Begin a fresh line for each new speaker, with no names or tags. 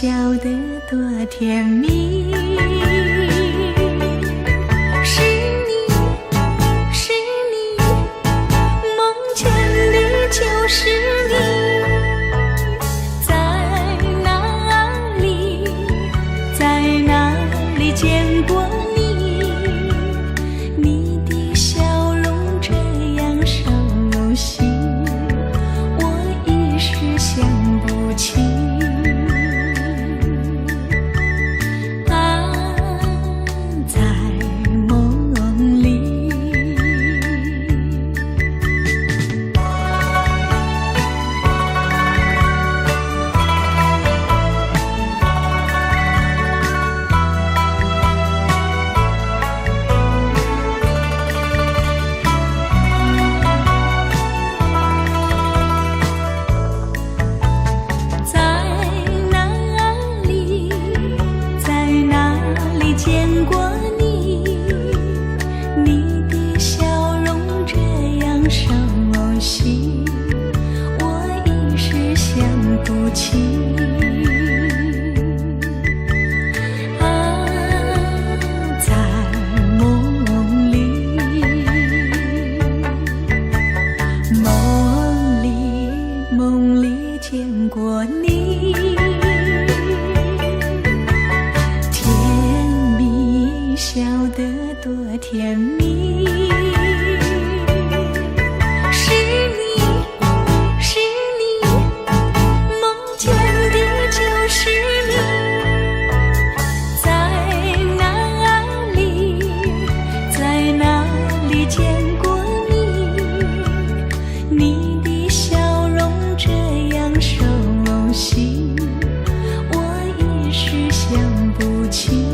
笑得多甜蜜。是你，是你，梦见的就是你。在哪里，在哪里见过你？你的笑容这样熟悉，我一时想不起。见过你，你的笑容这样熟悉，我一时想不起。在梦里，梦里见过你。笑得多甜蜜。是你，是你，梦见的就是你。在哪里，在哪里见过你？你的笑容这样熟悉，我一时想不起。